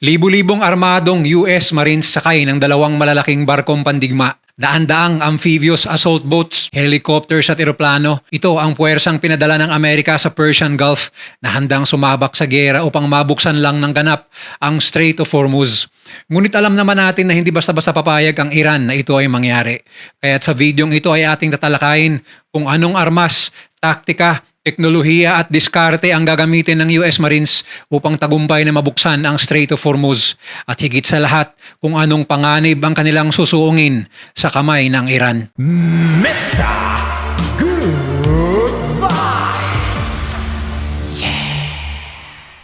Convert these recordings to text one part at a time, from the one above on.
Libu-libong armadong US Marines sakay ng dalawang malalaking barkong pandigma. Daan-daang amphibious assault boats, helicopters at eroplano. Ito ang puwersang pinadala ng Amerika sa Persian Gulf na handang sumabak sa giyera upang mabuksan lang ng ganap ang Strait of Hormuz. Ngunit alam naman natin na hindi basta-basta papayag ang Iran na ito ay mangyari. Kaya't sa videong ito ay ating tatalakayin kung anong armas, taktika, teknolohiya at diskarte ang gagamitin ng US Marines upang tagumpay na mabuksan ang Strait of Hormuz at higit sa lahat kung anong panganib ang kanilang susuungin sa kamay ng Iran. Mr. Goodbye!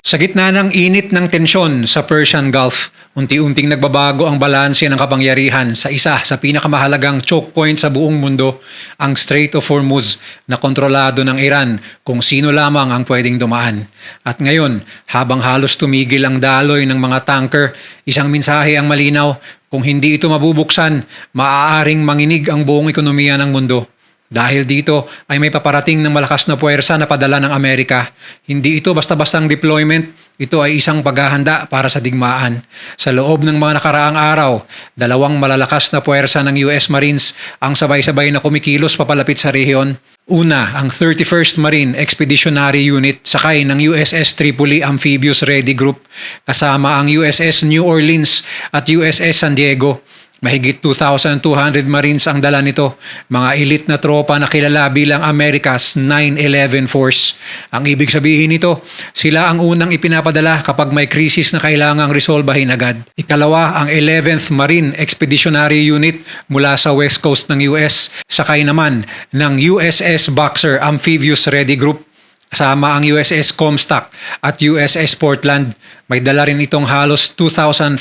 Sa gitna ng init ng tensyon sa Persian Gulf, unti-unting nagbabago ang balanse ng kapangyarihan sa isa sa pinakamahalagang choke point sa buong mundo, ang Strait of Hormuz na kontrolado ng Iran kung sino lamang ang pwedeng dumaan. At ngayon, habang halos tumigil ang daloy ng mga tanker, isang mensahe ang malinaw: kung hindi ito mabubuksan, maaaring manginig ang buong ekonomiya ng mundo. Dahil dito ay may paparating ng malakas na puwersa na padala ng Amerika. Hindi ito basta-bastang deployment, ito ay isang paghahanda para sa digmaan. Sa loob ng mga nakaraang araw, dalawang malalakas na puwersa ng US Marines ang sabay-sabay na kumikilos papalapit sa rehiyon. Una, ang 31st Marine Expeditionary Unit sakay ng USS Tripoli Amphibious Ready Group kasama ang USS New Orleans at USS San Diego. Mahigit 2,200 Marines ang dala nito, mga elite na tropa na kilala bilang America's 9/11 Force. Ang ibig sabihin nito, sila ang unang ipinapadala kapag may krisis na kailangang resolbahin agad. Ikalawa, ang 11th Marine Expeditionary Unit mula sa West Coast ng US, sakay naman ng USS Boxer Amphibious Ready Group. Kasama ang USS Comstock at USS Portland. May dala rin itong halos 2,500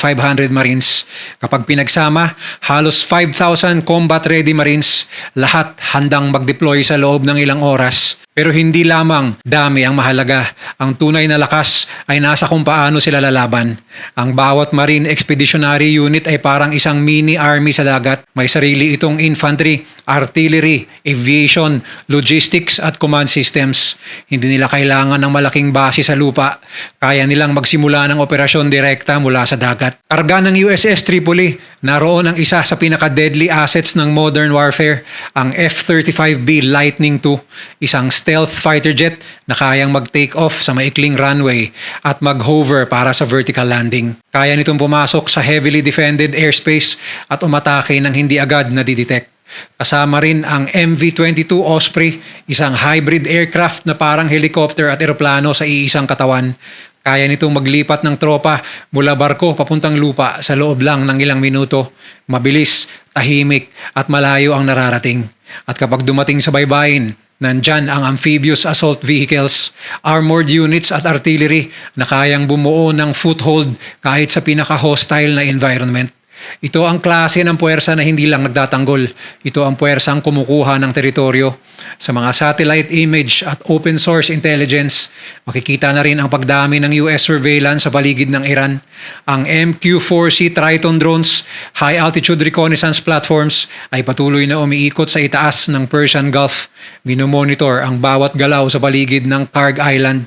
Marines. Kapag pinagsama, halos 5,000 combat-ready Marines, lahat handang mag-deploy sa loob ng ilang oras. Pero hindi lamang dami ang mahalaga. Ang tunay na lakas ay nasa kung paano sila lalaban. Ang bawat Marine Expeditionary Unit ay parang isang mini army sa dagat. May sarili itong infantry, artillery, aviation, logistics at command systems. Hindi nila kailangan ng malaking base sa lupa. Kaya nilang magsimula ng operasyon direkta mula sa dagat. Karga ng USS Tripoli, naroon ang isa sa pinaka-deadly assets ng modern warfare, ang F-35B Lightning II, isang stealth fighter jet na kayang mag-take off sa maikling runway at mag-hover para sa vertical landing. Kaya nitong pumasok sa heavily defended airspace at umatake ng hindi agad nadidetect. Kasama rin ang MV-22 Osprey, isang hybrid aircraft na parang helicopter at eroplano sa iisang katawan. Kaya nitong maglipat ng tropa mula barko papuntang lupa sa loob lang ng ilang minuto. Mabilis, tahimik at malayo ang nararating. At kapag dumating sa baybayin, nandyan ang amphibious assault vehicles, armored units at artillery na kayang bumuo ng foothold kahit sa pinaka-hostile na environment. Ito ang klase ng puwersa na hindi lang nagtatanggol. Ito ang puwersang kumukuha ng teritoryo. Sa mga satellite image at open source intelligence, makikita na rin ang pagdami ng US surveillance sa paligid ng Iran. Ang MQ-4C Triton drones, high altitude reconnaissance platforms, ay patuloy na umiikot sa itaas ng Persian Gulf. Minomonitor ang bawat galaw sa paligid ng Karg Island.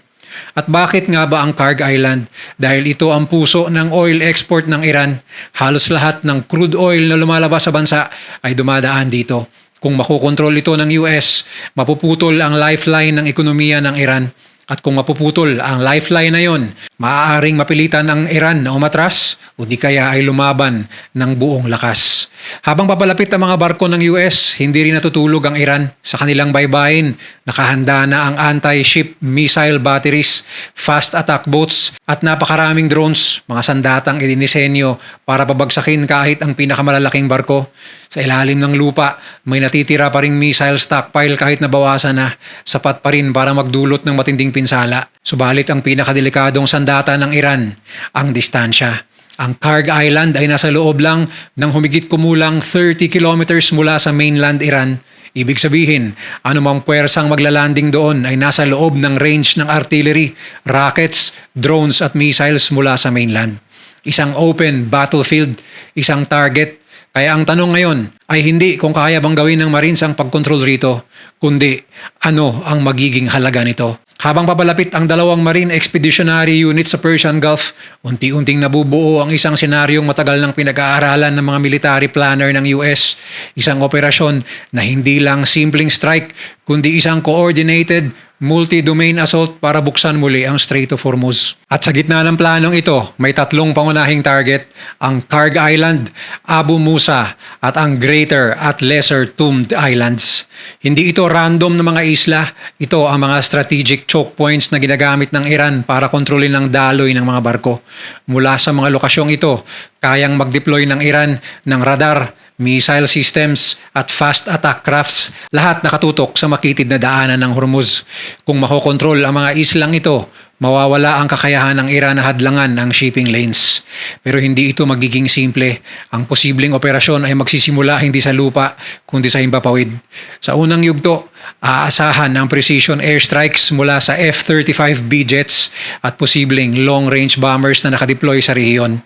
At bakit nga ba ang Karg Island? Dahil ito ang puso ng oil export ng Iran. Halos lahat ng crude oil na lumalabas sa bansa ay dumadaan dito. Kung makukontrol ito ng US, mapuputol ang lifeline ng ekonomiya ng Iran. At kung mapuputol ang lifeline na yon, maaaring mapilitan ang Iran na umatras o di kaya ay lumaban ng buong lakas. Habang papalapit ang mga barko ng US, hindi rin natutulog ang Iran. Sa kanilang baybayin, nakahanda na ang anti-ship missile batteries, fast attack boats at napakaraming drones, mga sandatang idinisenyo para pabagsakin kahit ang pinakamalalaking barko. Sa ilalim ng lupa, may natitira pa ring missile stockpile kahit nabawasan na, sapat pa rin para magdulot ng matinding pinsala. Subalit ang pinakadelikadong sandata ng Iran, ang distansya. Ang Karg Island ay nasa loob lang ng humigit kumulang 30 kilometers mula sa mainland Iran. Ibig sabihin, anumang puwersang maglalanding doon ay nasa loob ng range ng artillery, rockets, drones at missiles mula sa mainland. Isang open battlefield, isang target. Kaya ang tanong ngayon ay hindi kung kaya bang gawin ng Marines ang pagkontrol rito, kundi ano ang magiging halaga nito. Habang papalapit ang dalawang Marine Expeditionary Unit sa Persian Gulf, unti-unting nabubuo ang isang senaryong matagal ng pinag-aaralan ng mga military planner ng US. Isang operasyon na hindi lang simpleng strike, kundi isang coordinated, multi-domain assault para buksan muli ang Strait of Hormuz. At sa gitna ng planong ito, may tatlong pangunahing target, ang Karg Island, Abu Musa, at ang Greater at Lesser Tombed Islands. Hindi ito random na mga isla, ito ang mga strategic choke points na ginagamit ng Iran para kontrolin ang daloy ng mga barko. Mula sa mga lokasyong ito, kayang mag-deploy ng Iran ng radar, missile systems at fast attack crafts, lahat nakatutok sa makitid na daanan ng Hormuz. Kung makokontrol ang mga islang ito, mawawala ang kakayahan ng Iran na hadlangan ang shipping lanes. Pero hindi ito magiging simple. Ang posibleng operasyon ay magsisimula hindi sa lupa, kundi sa himpapawid. Sa unang yugto, aasahan ang precision airstrikes mula sa F-35B jets at posibleng long-range bombers na nakadeploy sa rehiyon.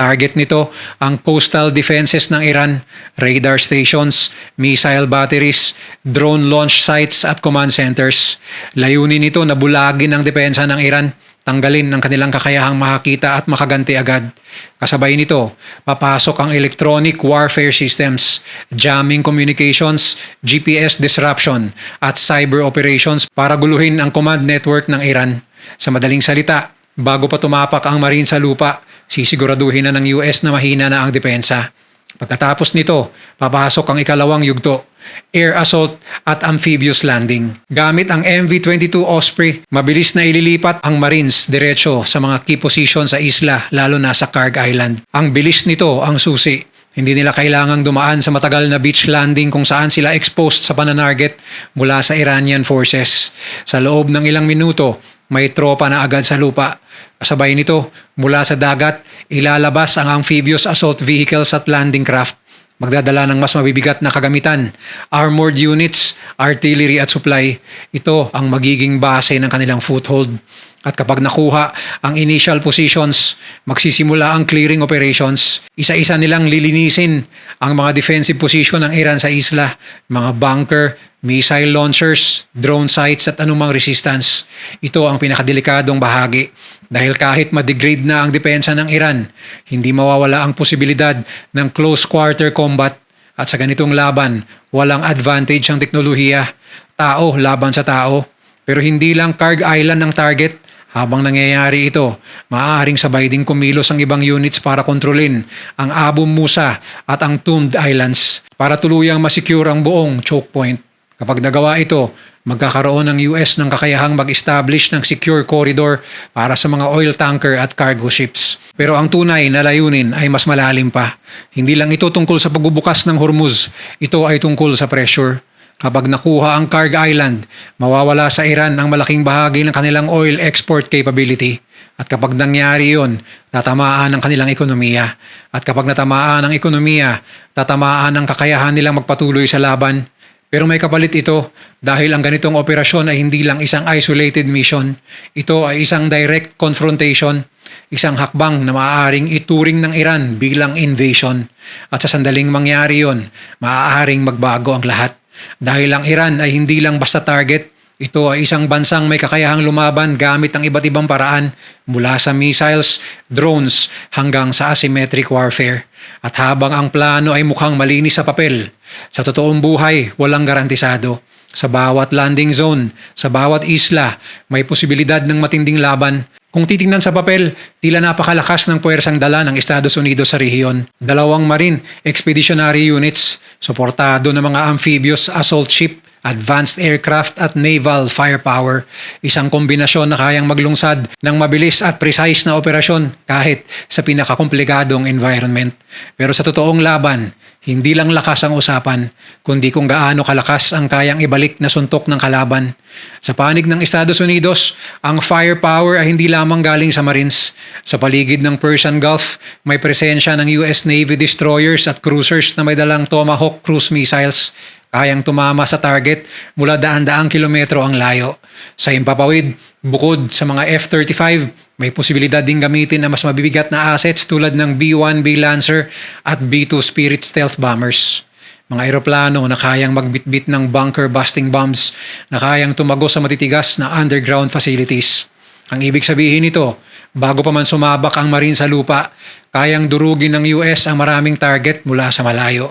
Target nito ang coastal defenses ng Iran, radar stations, missile batteries, drone launch sites at command centers. Layunin nito na bulagin ang depensa ng Iran, tanggalin ang kanilang kakayahang makakita at makaganti agad. Kasabay nito, papasok ang electronic warfare systems, jamming communications, GPS disruption at cyber operations para guluhin ang command network ng Iran. Sa madaling salita, bago pa tumapak ang Marine sa lupa, sisiguraduhin na ng US na mahina na ang depensa. Pagkatapos nito, papasok ang ikalawang yugto, air assault at amphibious landing. Gamit ang MV-22 Osprey, mabilis na ililipat ang Marines diretso sa mga key position sa isla, lalo na sa Karg Island. Ang bilis nito ang susi. Hindi nila kailangang dumaan sa matagal na beach landing kung saan sila exposed sa pananarget mula sa Iranian forces. Sa loob ng ilang minuto, may tropa na agad sa lupa. Kasabay nito, mula sa dagat, ilalabas ang amphibious assault vehicles at landing craft. Magdadala ng mas mabibigat na kagamitan, armored units, artillery at supply. Ito ang magiging base ng kanilang foothold. At kapag nakuha ang initial positions, magsisimula ang clearing operations. Isa-isa nilang lilinisin ang mga defensive position ng Iran sa isla, mga bunker, missile launchers, drone sites at anumang resistance. Ito ang pinakadelikadong bahagi dahil kahit ma-degrade na ang depensa ng Iran, hindi mawawala ang posibilidad ng close quarter combat. At sa ganitong laban, walang advantage ang teknolohiya. Tao laban sa tao. Pero hindi lang Karg Island ang target. Habang nangyayari ito, maaaring sabay ding kumilos ang ibang units para kontrolin ang Abu Musa at ang Tombed Islands para tuluyang masecure ang buong choke point. Kapag nagawa ito, magkakaroon ng US ng kakayahang mag-establish ng secure corridor para sa mga oil tanker at cargo ships. Pero ang tunay na layunin ay mas malalim pa. Hindi lang ito tungkol sa pagbubukas ng Hormuz, ito ay tungkol sa pressure. Kapag nakuha ang Karg Island, mawawala sa Iran ang malaking bahagi ng kanilang oil export capability. At kapag nangyari yun, tatamaan ang kanilang ekonomiya. At kapag natamaan ang ekonomiya, tatamaan ang kakayahan nilang magpatuloy sa laban. Pero may kapalit ito dahil ang ganitong operasyon ay hindi lang isang isolated mission. Ito ay isang direct confrontation, isang hakbang na maaaring ituring ng Iran bilang invasion. At sa sandaling mangyari yun, maaaring magbago ang lahat. Dahil ang Iran ay hindi lang basta target, ito ay isang bansang may kakayahang lumaban gamit ang iba't ibang paraan mula sa missiles, drones hanggang sa asymmetric warfare. At habang ang plano ay mukhang malinis sa papel, sa totoong buhay walang garantisado. Sa bawat landing zone, sa bawat isla, may posibilidad ng matinding laban. Kung titingnan sa papel, tila napakalakas ng puwersang dala ng Estados Unidos sa rehiyon. 2 Marine Expeditionary Units, suportado ng mga amphibious assault ship, advanced aircraft at naval firepower. Isang kombinasyon na kayang maglungsad ng mabilis at precise na operasyon kahit sa pinakakomplikadong environment. Pero sa totoong laban, hindi lang lakas ang usapan, kundi kung gaano kalakas ang kayang ibalik na suntok ng kalaban. Sa panig ng Estados Unidos, ang firepower ay hindi lamang galing sa Marines. Sa paligid ng Persian Gulf, may presensya ng US Navy destroyers at cruisers na may dalang Tomahawk cruise missiles. Kayang tumama sa target mula daan-daang kilometro ang layo. Sa himpapawid, bukod sa mga F-35, may posibilidad ding gamitin ang mas mabibigat na assets tulad ng B-1B Lancer at B-2 Spirit stealth bombers. mga eroplano na kayang magbitbit ng bunker-busting bombs na kayang tumagos sa matitigas na underground facilities. Ang ibig sabihin nito, bago pa man sumabak ang Marine sa lupa, kayang durugin ng US ang maraming target mula sa malayo.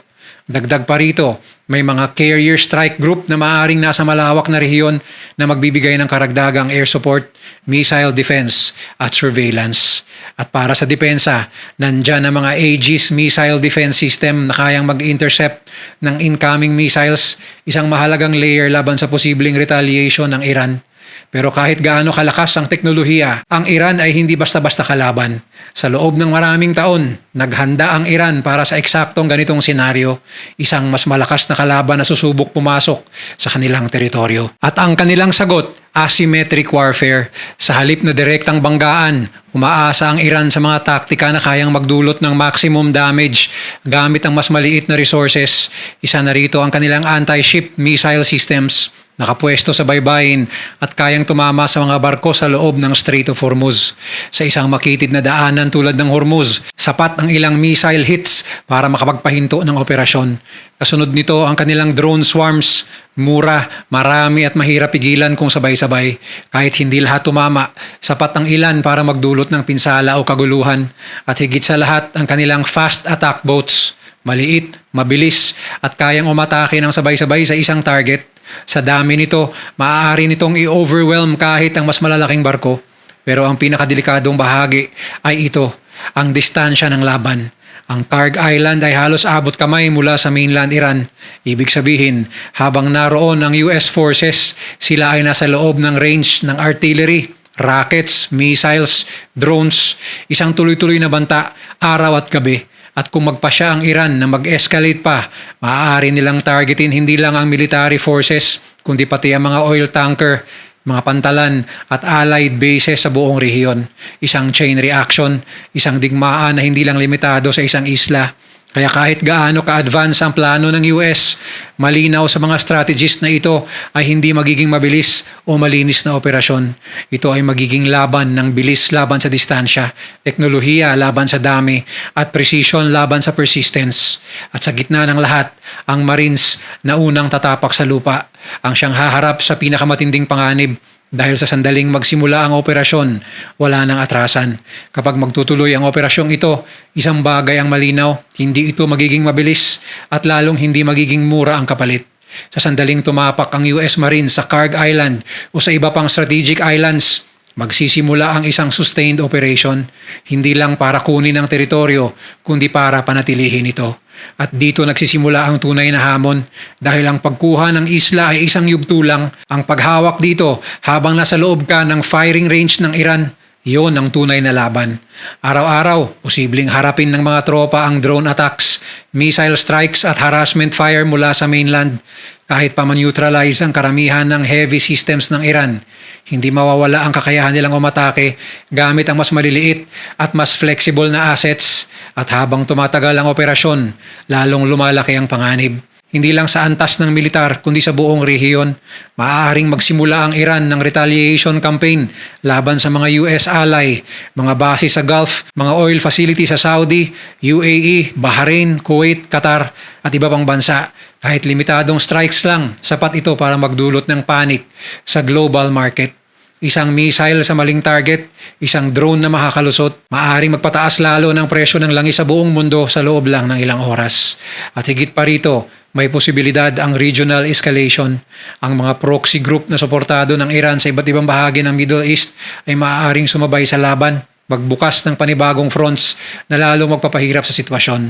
Dagdag pa rito, may mga carrier strike group na maaaring nasa malawak na rehiyon na magbibigay ng karagdagang air support, missile defense at surveillance. At para sa depensa, nandyan ang mga Aegis missile defense system na kayang mag-intercept ng incoming missiles, isang mahalagang layer laban sa posibleng retaliation ng Iran. Pero kahit gaano kalakas ang teknolohiya, ang Iran ay hindi basta-basta kalaban. Sa loob ng maraming taon, naghanda ang Iran para sa eksaktong ganitong senaryo, isang mas malakas na kalaban na susubok pumasok sa kanilang teritoryo. At ang kanilang sagot, asymmetric warfare. Sa halip na direktang banggaan, umaasa ang Iran sa mga taktika na kayang magdulot ng maximum damage gamit ang mas maliit na resources. Isa na rito ang kanilang anti-ship missile systems, nakapwesto sa baybayin at kayang tumama sa mga barko sa loob ng Strait of Hormuz. Sa isang makitid na daanan tulad ng Hormuz, sapat ang ilang missile hits para makapagpahinto ng operasyon. Kasunod nito ang kanilang drone swarms, mura, marami at mahirap pigilan kung sabay-sabay. Kahit hindi lahat tumama, sapat ang ilan para magdulot ng pinsala o kaguluhan. At higit sa lahat ang kanilang fast attack boats, maliit, mabilis at kayang umatake ng sabay-sabay sa isang target. Sa dami nito, maaari nitong i-overwhelm kahit ang mas malalaking barko. Pero ang pinakadelikadong bahagi ay ito, ang distansya ng laban. Ang Karg Island ay halos abot kamay mula sa mainland Iran. Ibig sabihin, habang naroon ang US forces, sila ay nasa loob ng range ng artillery, rockets, missiles, drones, isang tuloy-tuloy na banta, araw at gabi. At kung magpasya ang Iran na mag-escalate pa, maaari nilang targetin hindi lang ang military forces, kundi pati ang mga oil tanker, mga pantalan at allied bases sa buong rehiyon. Isang chain reaction, isang digmaan na hindi lang limitado sa isang isla. Kaya kahit gaano ka-advance ang plano ng US, malinaw sa mga strategies na ito ay hindi magiging mabilis o malinis na operasyon. Ito ay magiging laban ng bilis laban sa distansya, teknolohiya laban sa dami, at precision laban sa persistence. At sa gitna ng lahat, ang Marines na unang tatapak sa lupa, ang siyang haharap sa pinakamatinding panganib. Dahil sa sandaling magsimula ang operasyon, wala nang atrasan. Kapag magtutuloy ang operasyong ito, isang bagay ang malinaw, hindi ito magiging mabilis at lalong hindi magiging mura ang kapalit. Sa sandaling tumapak ang US Marines sa Karg Island o sa iba pang strategic islands, magsisimula ang isang sustained operation, hindi lang para kunin ang teritoryo, kundi para panatilihin ito. At dito nagsisimula ang tunay na hamon dahil ang pagkuha ng isla ay isang yugto lang. Ang paghawak dito habang nasa loob ka ng firing range ng Iran, iyon ang tunay na laban. Araw-araw, posibleng harapin ng mga tropa ang drone attacks, missile strikes at harassment fire mula sa mainland. Kahit pa man-neutralize ang karamihan ng heavy systems ng Iran, hindi mawawala ang kakayahan nilang umatake gamit ang mas maliliit at mas flexible na assets. At habang tumatagal ang operasyon, lalong lumalaki ang panganib. Hindi lang sa antas ng militar kundi sa buong rehiyon, maaaring magsimula ang Iran ng retaliation campaign laban sa mga US ally, mga base sa Gulf, mga oil facility sa Saudi, UAE, Bahrain, Kuwait, Qatar at iba pang bansa. Kahit limitadong strikes lang, sapat ito para magdulot ng panic sa global market. Isang missile sa maling target, isang drone na makakalusot, maaaring magpataas lalo ng presyo ng langis sa buong mundo sa loob lang ng ilang oras. At higit pa rito, may posibilidad ang regional escalation. Ang mga proxy group na suportado ng Iran sa iba't ibang bahagi ng Middle East ay maaaring sumabay sa laban, magbukas ng panibagong fronts na lalo magpapahirap sa sitwasyon.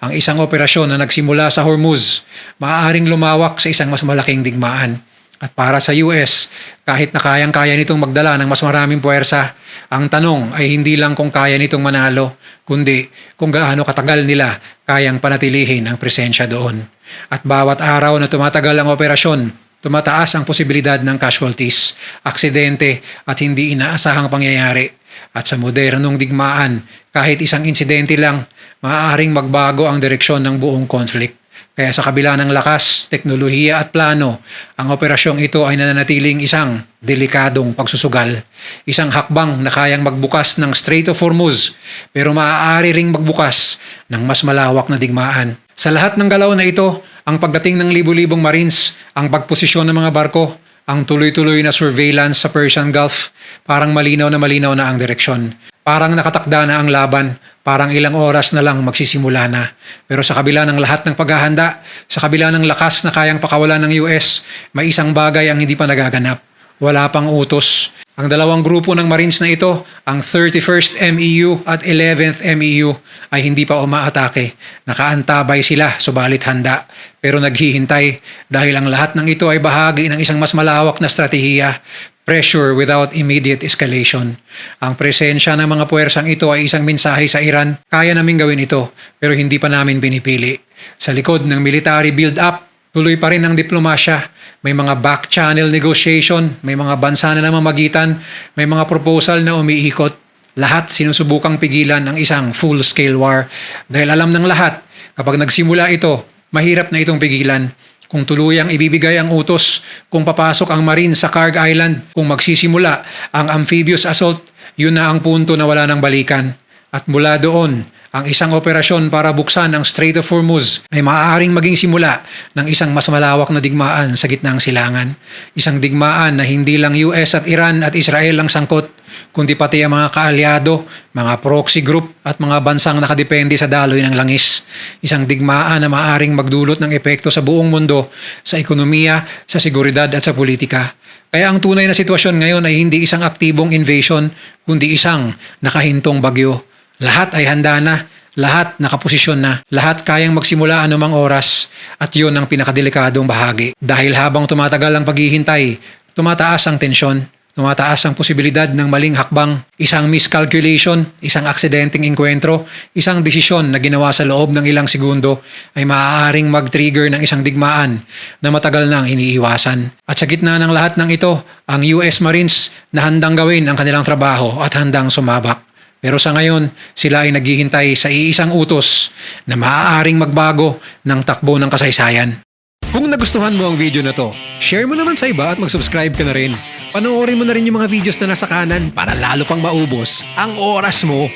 Ang isang operasyon na nagsimula sa Hormuz, maaaring lumawak sa isang mas malaking digmaan. At para sa US, kahit na kayang-kaya nitong magdala ng mas maraming puwersa, ang tanong ay hindi lang kung kaya nitong manalo, kundi kung gaano katagal nila kayang panatilihin ang presensya doon. At bawat araw na tumatagal ang operasyon, tumataas ang posibilidad ng casualties, aksidente at hindi inaasahang pangyayari. At sa modernong digmaan, kahit isang insidente lang, maaaring magbago ang direksyon ng buong conflict. Kaya sa kabila ng lakas, teknolohiya at plano, ang operasyong ito ay nananatiling isang delikadong pagsusugal. Isang hakbang na kayang magbukas ng Strait of Hormuz, pero maaari ring magbukas ng mas malawak na digmaan. Sa lahat ng galaw na ito, ang pagdating ng libu-libong Marines, ang pagposisyon ng mga barko, ang tuloy-tuloy na surveillance sa Persian Gulf, parang malinaw na ang direksyon. Parang nakatakda na ang laban, parang ilang oras na lang magsisimula na. Pero sa kabila ng lahat ng paghahanda, sa kabila ng lakas na kayang pakawalan ng US, may isang bagay ang hindi pa nagaganap. Wala pang utos. Ang dalawang grupo ng Marines na ito, ang 31st MEU at 11th MEU, ay hindi pa umaatake. Nakaantabay sila, subalit handa. Pero naghihintay dahil ang lahat ng ito ay bahagi ng isang mas malawak na strategiya. Pressure without immediate escalation. Ang presensya ng mga puwersang ito ay isang mensahe sa Iran. Kaya naming gawin ito, pero hindi pa namin pinipili. Sa likod ng military build-up, tuloy pa rin ang diplomasya. May mga back channel negotiation, may mga bansa na namamagitan, may mga proposal na umiikot. Lahat sinusubukang pigilan ang isang full-scale war. Dahil alam ng lahat, kapag nagsimula ito, mahirap na itong pigilan. Kung tuluyang ibibigay ang utos, kung papasok ang Marine sa Kharg Island, kung magsisimula ang amphibious assault, yun na ang punto na wala ng balikan. At mula doon, ang isang operasyon para buksan ang Strait of Hormuz ay maaaring maging simula ng isang mas malawak na digmaan sa gitna ng silangan. Isang digmaan na hindi lang US at Iran at Israel ang sangkot, kundi pati ang mga kaalyado, mga proxy group at mga bansang nakadepende sa daloy ng langis. Isang digmaan na maaaring magdulot ng epekto sa buong mundo, sa ekonomiya, sa seguridad at sa politika. Kaya ang tunay na sitwasyon ngayon ay hindi isang aktibong invasion, kundi isang nakahintong bagyo. Lahat ay handa na, lahat nakaposisyon na, lahat kayang magsimula anumang oras at yun ang pinakadelikadong bahagi. Dahil habang tumatagal ang paghihintay, tumataas ang tensyon, tumataas ang posibilidad ng maling hakbang, isang miscalculation, isang aksidenteng engkwentro, isang desisyon na ginawa sa loob ng ilang segundo ay maaaring mag-trigger ng isang digmaan na matagal nang iniiwasan. At sa gitna ng lahat ng ito, ang US Marines na handang gawin ang kanilang trabaho at handang sumabak. Pero sa ngayon, sila ay naghihintay sa iisang utos na maaaring magbago ng takbo ng kasaysayan. Kung nagustuhan mo ang video na to, share mo naman sa iba at mag-subscribe ka na rin. Panoorin mo na rin yung mga videos na nasa kanan para lalo pang maubos ang oras mo.